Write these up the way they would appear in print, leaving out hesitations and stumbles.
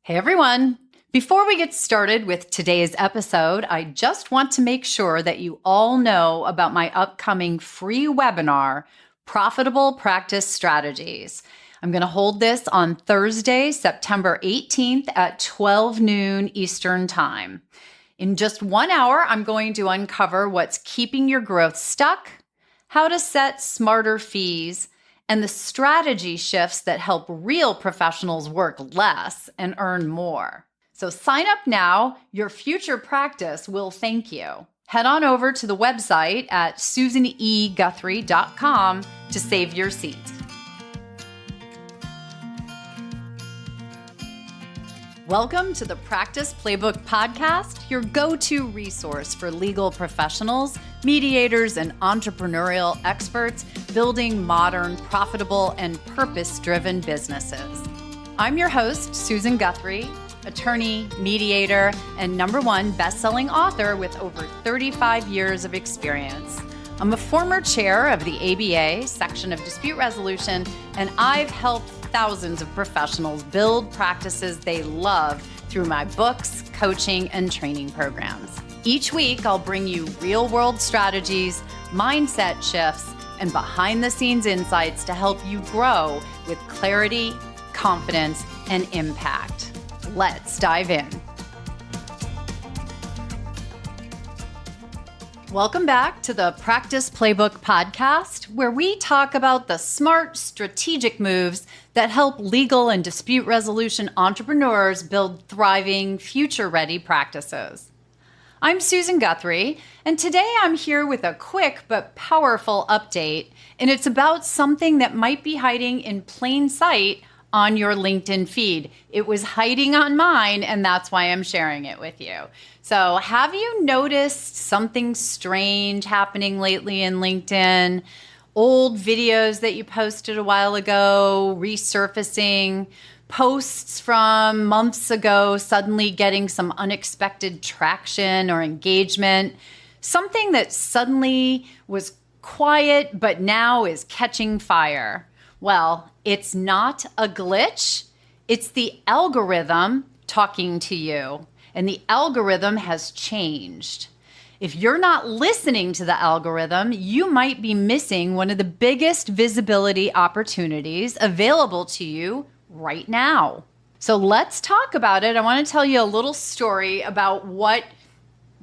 Hey everyone! Before we get started with today's episode, I just want to make sure that you all know about my upcoming free webinar, Profitable Practice Strategies. I'm going to hold this on Thursday, September 18th at 12 noon Eastern Time. In just 1 hour, I'm going to uncover what's keeping your growth stuck, how to set smarter fees, and the strategy shifts that help real professionals work less and earn more. So sign up now. Your future practice will thank you. Head on over to the website at susaneguthrie.com to save your seat. Welcome to the Practice Playbook Podcast, your go-to resource for legal professionals, mediators, and entrepreneurial experts building modern, profitable, and purpose-driven businesses. I'm your host, Susan Guthrie, attorney, mediator, and #1 best-selling author with over 35 years of experience. I'm a former chair of the ABA section of dispute resolution, and I've helped thousands of professionals build practices they love through my books, coaching, and training programs. Each week, I'll bring you real-world strategies, mindset shifts, and behind-the-scenes insights to help you grow with clarity, confidence, and impact. Let's dive in. Welcome back to the Practice Playbook Podcast, where we talk about the smart, strategic moves that help legal and dispute resolution entrepreneurs build thriving, future-ready practices. I'm Susan Guthrie, and today I'm here with a quick but powerful update, and it's about something that might be hiding in plain sight on your LinkedIn feed. It was hiding on mine, and that's why I'm sharing it with you. So have you noticed something strange happening lately in LinkedIn? Old videos that you posted a while ago resurfacing, posts from months ago suddenly getting some unexpected traction or engagement, something that suddenly was quiet but now is catching fire. Well, it's not a glitch. It's the algorithm talking to you, and the algorithm has changed. If you're not listening to the algorithm, you might be missing one of the biggest visibility opportunities available to you right now. So let's talk about it. I want to tell you a little story about what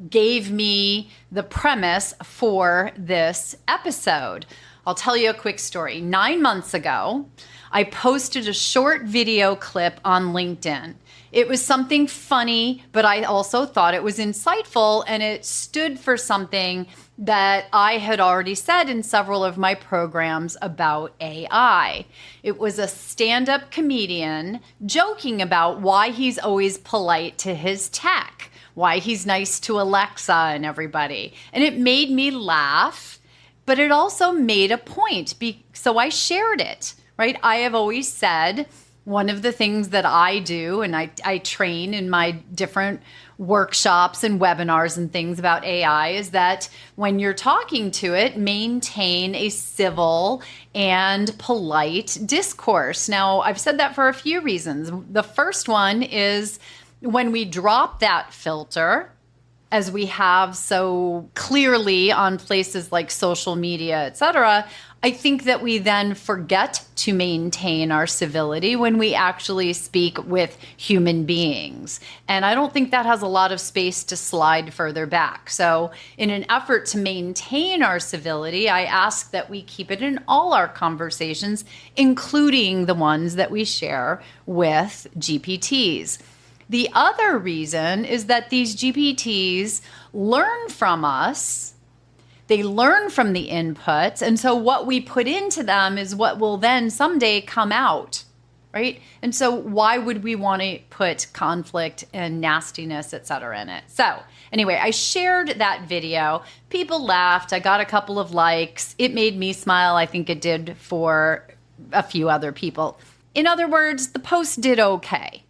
gave me the premise for this episode. I'll tell you a quick story. 9 months ago, I posted a short video clip on LinkedIn. It was something funny, but I also thought it was insightful, and it stood for something that I had already said in several of my programs about AI. It was a stand-up comedian joking about why he's always polite to his tech, why he's nice to Alexa and everybody. And it made me laugh, but it also made a point, so I shared it, right? I have always said one of the things that I do, and I train in my different workshops and webinars and things about AI, is that when you're talking to it, maintain a civil and polite discourse. Now, I've said that for a few reasons. The first one is when we drop that filter, as we have so clearly on places like social media, et cetera, I think that we then forget to maintain our civility when we actually speak with human beings. And I don't think that has a lot of space to slide further back. So in an effort to maintain our civility, I ask that we keep it in all our conversations, including the ones that we share with GPTs. The other reason is that these GPTs learn from us. They learn from the inputs. And so what we put into them is what will then someday come out, right? And so why would we want to put conflict and nastiness, et cetera, in it? So anyway, I shared that video. People laughed. I got a couple of likes. It made me smile. I think it did for a few other people. In other words, the post did okay.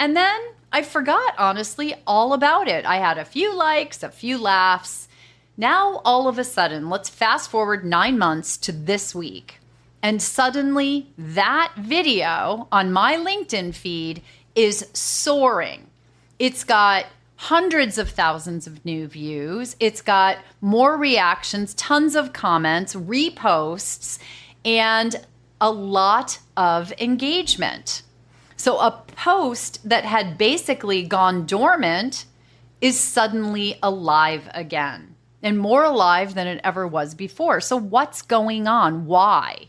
And then I forgot, honestly, all about it. I had a few likes, a few laughs. Now, all of a sudden, let's fast forward 9 months to this week. And suddenly that video on my LinkedIn feed is soaring. It's got hundreds of thousands of new views. It's got more reactions, tons of comments, reposts, and a lot of engagement. So a post that had basically gone dormant is suddenly alive again, and more alive than it ever was before. So what's going on? Why?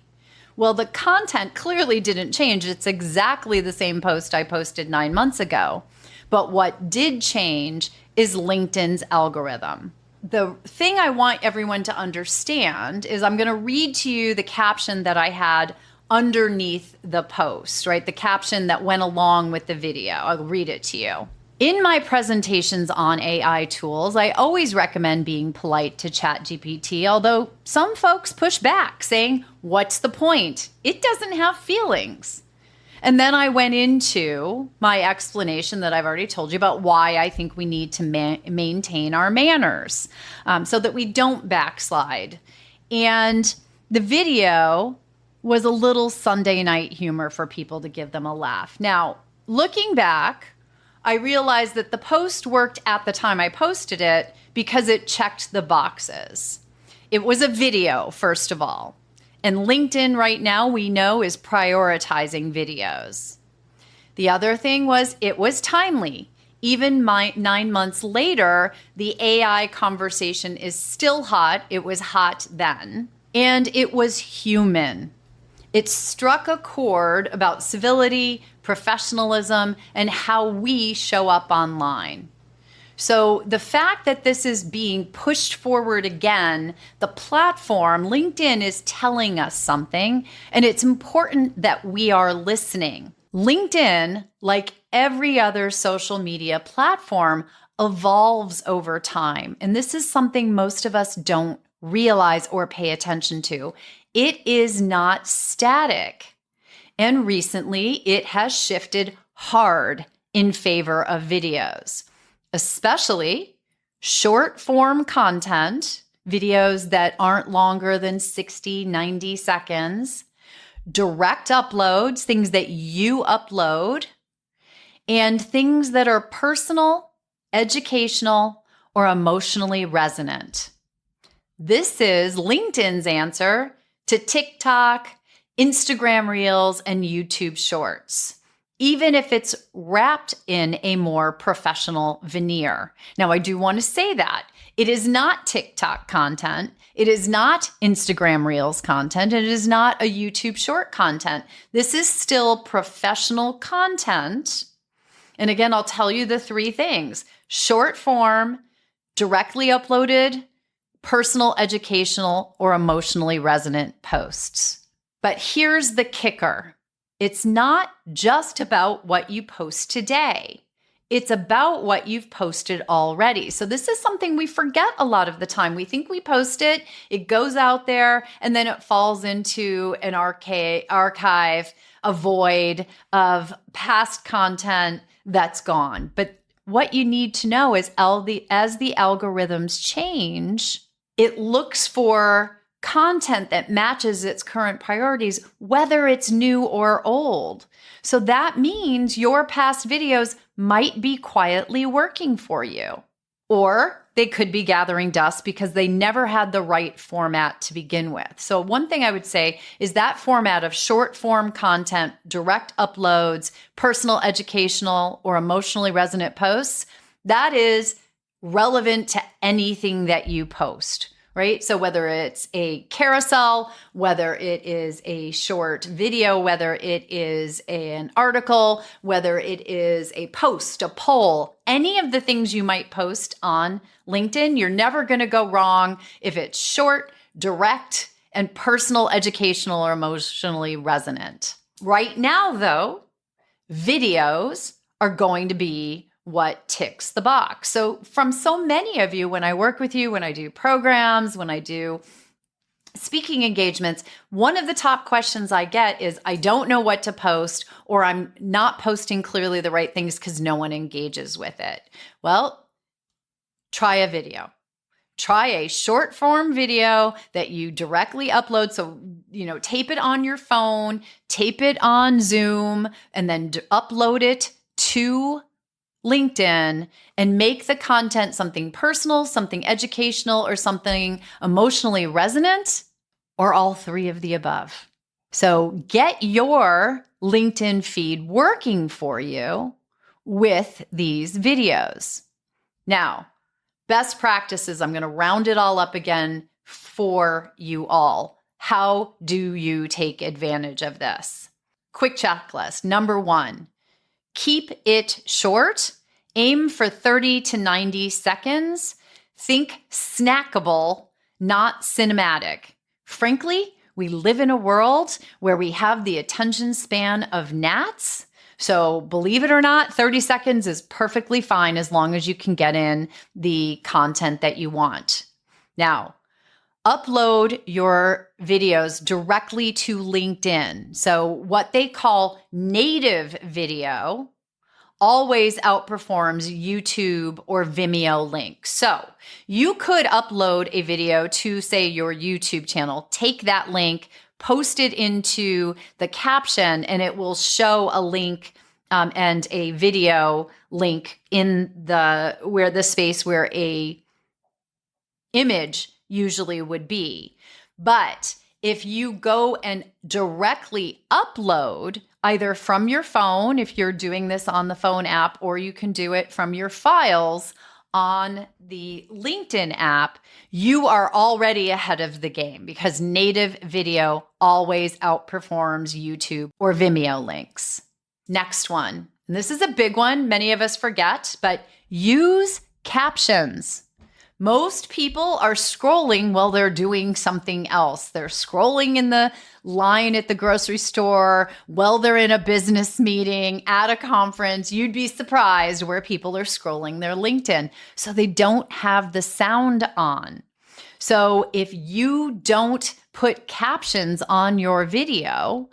Well, the content clearly didn't change. It's exactly the same post I posted 9 months ago. But what did change is LinkedIn's algorithm. The thing I want everyone to understand is I'm going to read to you the caption that I had underneath the post, right? The caption that went along with the video. I'll read it to you. In my presentations on AI tools, I always recommend being polite to ChatGPT, although some folks push back, saying, "What's the point? It doesn't have feelings." And then I went into my explanation that I've already told you about why I think we need to maintain our manners so that we don't backslide. And the video was a little Sunday night humor for people to give them a laugh. Now, looking back, I realized that the post worked at the time I posted it because it checked the boxes. It was a video, first of all. And LinkedIn right now, we know, is prioritizing videos. The other thing was it was timely. Even 9 months later, the AI conversation is still hot. It was hot then. And it was human. It struck a chord about civility, professionalism, and how we show up online. So the fact that this is being pushed forward again, the platform, LinkedIn, is telling us something, and it's important that we are listening. LinkedIn, like every other social media platform, evolves over time. And this is something most of us don't realize or pay attention to. It is not static. And recently, it has shifted hard in favor of videos, especially short form content, videos that aren't longer than 60, 90 seconds, direct uploads, things that you upload, and things that are personal, educational, or emotionally resonant. This is LinkedIn's answer to TikTok, Instagram Reels, and YouTube Shorts, even if it's wrapped in a more professional veneer. Now, I do want to say that it is not TikTok content. It is not Instagram Reels content. It is not a YouTube Short content. This is still professional content. And again, I'll tell you the three things: short form, directly uploaded, personal, educational, or emotionally resonant posts. But here's the kicker. It's not just about what you post today. It's about what you've posted already. So this is something we forget a lot of the time. We think we post it, it goes out there, and then it falls into an archive, a void of past content that's gone. But what you need to know is as the algorithms change, it looks for content that matches its current priorities, whether it's new or old. So that means your past videos might be quietly working for you, or they could be gathering dust because they never had the right format to begin with. So one thing I would say is that format of short form content, direct uploads, personal, educational, or emotionally resonant posts, that is relevant to anything that you post. Right? So whether it's a carousel, whether it is a short video, whether it is an article, whether it is a post, a poll, any of the things you might post on LinkedIn, you're never going to go wrong if it's short, direct, and personal, educational, or emotionally resonant. Right now, though, videos are going to be what ticks the box. So from so many of you, when I work with you, when I do programs, when I do speaking engagements, one of the top questions I get is, I don't know what to post, or I'm not posting clearly the right things because no one engages with it. Well, try a video. Try a short form video that you directly upload. So, tape it on your phone, tape it on Zoom, and then upload it to LinkedIn and make the content something personal, something educational, or something emotionally resonant, or all three of the above. So get your LinkedIn feed working for you with these videos. Now, best practices, I'm going to round it all up again for you all. How do you take advantage of this? Quick checklist. Number 1, keep it short. Aim for 30 to 90 seconds. Think snackable, not cinematic. Frankly, we live in a world where we have the attention span of gnats. So believe it or not, 30 seconds is perfectly fine as long as you can get in the content that you want. Now, upload your videos directly to LinkedIn. So what they call native video always outperforms YouTube or Vimeo links. So you could upload a video to, say, your YouTube channel, take that link, post it into the caption, and it will show a link and a video link in the space where a image usually would be. But if you go and directly upload either from your phone, if you're doing this on the phone app, or you can do it from your files on the LinkedIn app, you are already ahead of the game because native video always outperforms YouTube or Vimeo links. Next one, and this is a big one, many of us forget, but use captions. Most people are scrolling while they're doing something else. They're scrolling in the line at the grocery store, while they're in a business meeting, at a conference. You'd be surprised where people are scrolling their LinkedIn. So they don't have the sound on. So if you don't put captions on your video,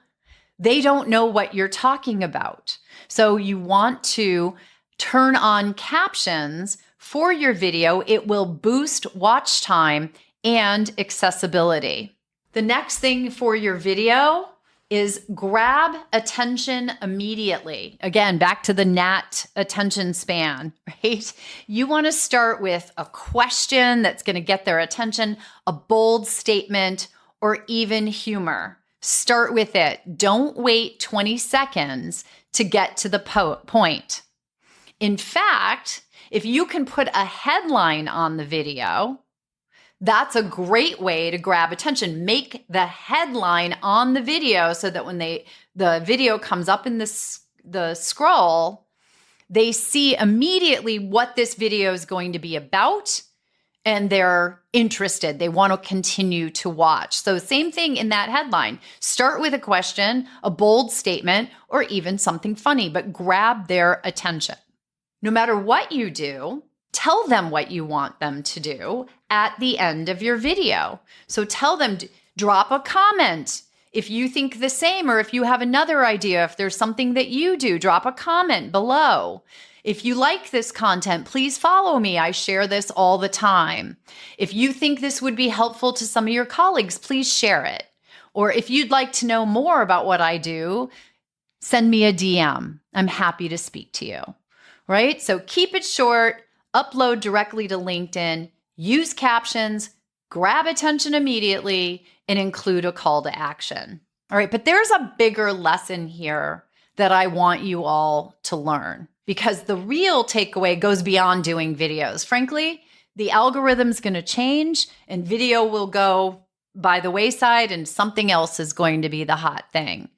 they don't know what you're talking about. So you want to turn on captions for your video. It will boost watch time and accessibility. The next thing for your video is grab attention immediately. Again, back to the gnat attention span, right? You want to start with a question that's going to get their attention, a bold statement, or even humor. Start with it. Don't wait 20 seconds to get to the point. In fact, if you can put a headline on the video, that's a great way to grab attention. Make the headline on the video so that when the video comes up in the scroll, they see immediately what this video is going to be about, and they're interested. They want to continue to watch. So same thing in that headline. Start with a question, a bold statement, or even something funny, but grab their attention. No matter what you do, tell them what you want them to do at the end of your video. So tell them, drop a comment if you think the same, or if you have another idea, if there's something that you do, drop a comment below. If you like this content, please follow me. I share this all the time. If you think this would be helpful to some of your colleagues, please share it. Or if you'd like to know more about what I do, send me a DM. I'm happy to speak to you. Right? So keep it short, upload directly to LinkedIn, use captions, grab attention immediately, and include a call to action. All right, but there's a bigger lesson here that I want you all to learn, because the real takeaway goes beyond doing videos. Frankly, the algorithm's going to change and video will go by the wayside and something else is going to be the hot thing.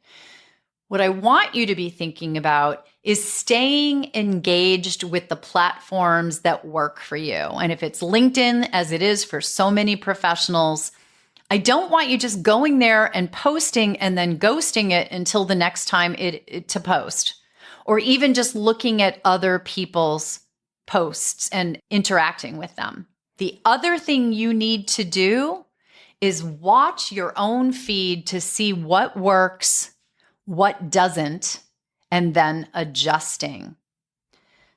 What I want you to be thinking about is staying engaged with the platforms that work for you. And if it's LinkedIn, as it is for so many professionals, I don't want you just going there and posting and then ghosting it until the next time to post, or even just looking at other people's posts and interacting with them. The other thing you need to do is watch your own feed to see what works, what doesn't, and then adjusting.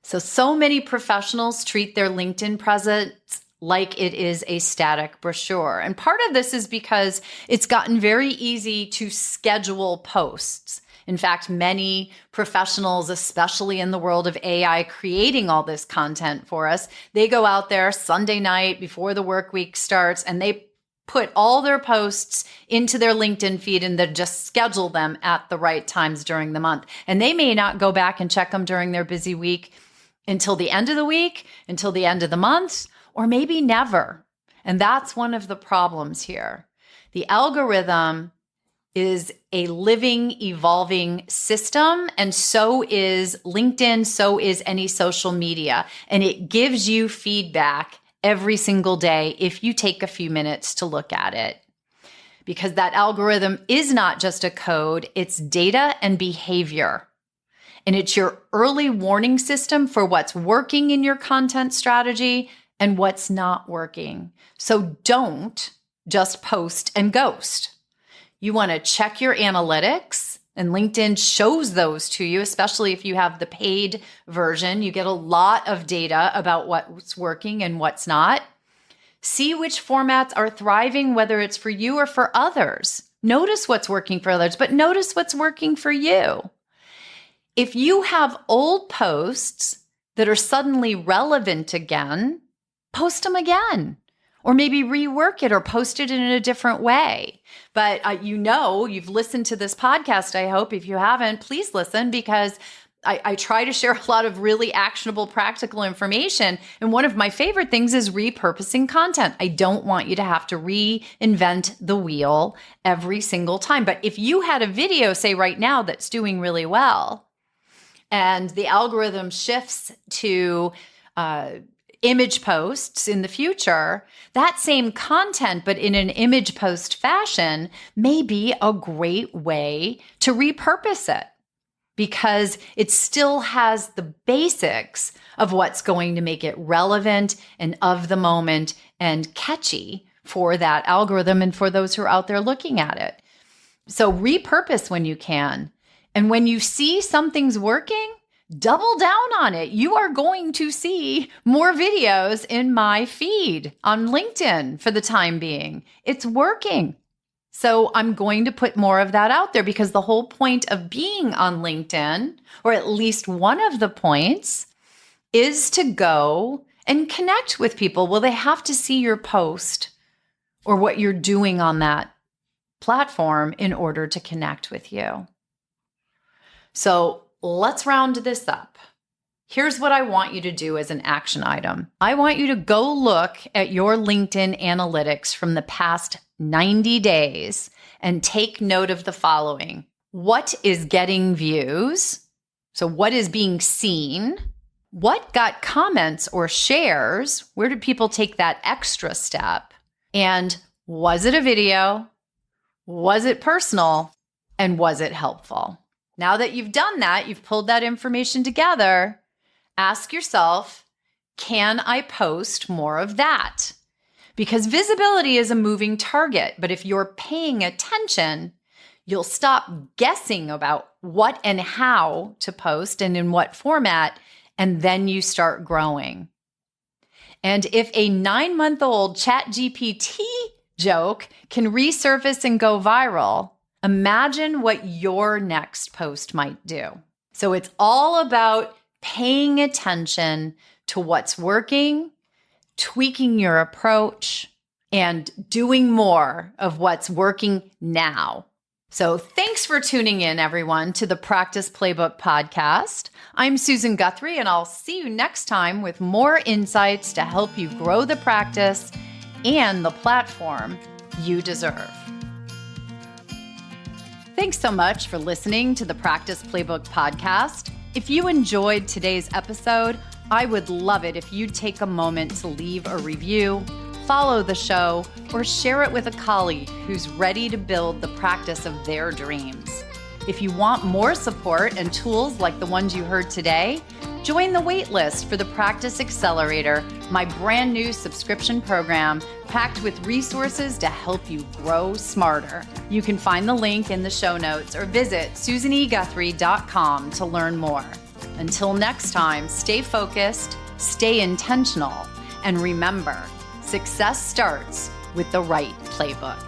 So many professionals treat their LinkedIn presence like it is a static brochure. And part of this is because it's gotten very easy to schedule posts. In fact, many professionals, especially in the world of AI, creating all this content for us, they go out there Sunday night before the work week starts and they put all their posts into their LinkedIn feed and then just schedule them at the right times during the month. And they may not go back and check them during their busy week until the end of the week, until the end of the month, or maybe never. And that's one of the problems here. The algorithm is a living, evolving system, and so is LinkedIn, so is any social media. And it gives you feedback every single day if you take a few minutes to look at it. Because that algorithm is not just a code, it's data and behavior. And it's your early warning system for what's working in your content strategy and what's not working. So don't just post and ghost. You want to check your analytics, and LinkedIn shows those to you, especially if you have the paid version. You get a lot of data about what's working and what's not. See which formats are thriving, whether it's for you or for others. Notice what's working for others, but notice what's working for you. If you have old posts that are suddenly relevant again, post them again. Or maybe rework it or post it in a different way. But you've listened to this podcast, I hope. If you haven't, please listen, because I try to share a lot of really actionable, practical information. And one of my favorite things is repurposing content. I don't want you to have to reinvent the wheel every single time. But if you had a video, say right now, that's doing really well, and the algorithm shifts to image posts in the future, that same content, but in an image post fashion, may be a great way to repurpose it because it still has the basics of what's going to make it relevant and of the moment and catchy for that algorithm and for those who are out there looking at it. So repurpose when you can. And when you see something's working, double down on it. You are going to see more videos in my feed on LinkedIn for the time being. It's working. So I'm going to put more of that out there because the whole point of being on LinkedIn, or at least one of the points, is to go and connect with people. Well, they have to see your post or what you're doing on that platform in order to connect with you. So let's round this up. Here's what I want you to do as an action item. I want you to go look at your LinkedIn analytics from the past 90 days and take note of the following. What is getting views? So what is being seen? What got comments or shares? Where did people take that extra step? And was it a video? Was it personal? And was it helpful? Now that you've done that, you've pulled that information together, ask yourself, can I post more of that? Because visibility is a moving target, but if you're paying attention, you'll stop guessing about what and how to post and in what format, and then you start growing. And if a 9-month-old ChatGPT joke can resurface and go viral, imagine what your next post might do. So it's all about paying attention to what's working, tweaking your approach, and doing more of what's working now. So thanks for tuning in, everyone, to the Practice Playbook podcast. I'm Susan Guthrie, and I'll see you next time with more insights to help you grow the practice and the platform you deserve. Thanks so much for listening to the Practice Playbook podcast. If you enjoyed today's episode, I would love it if you'd take a moment to leave a review, follow the show, or share it with a colleague who's ready to build the practice of their dreams. If you want more support and tools like the ones you heard today, join the waitlist for the Practice Accelerator, my brand new subscription program packed with resources to help you grow smarter. You can find the link in the show notes or visit susaneguthrie.com to learn more. Until next time, stay focused, stay intentional, and remember, success starts with the right playbook.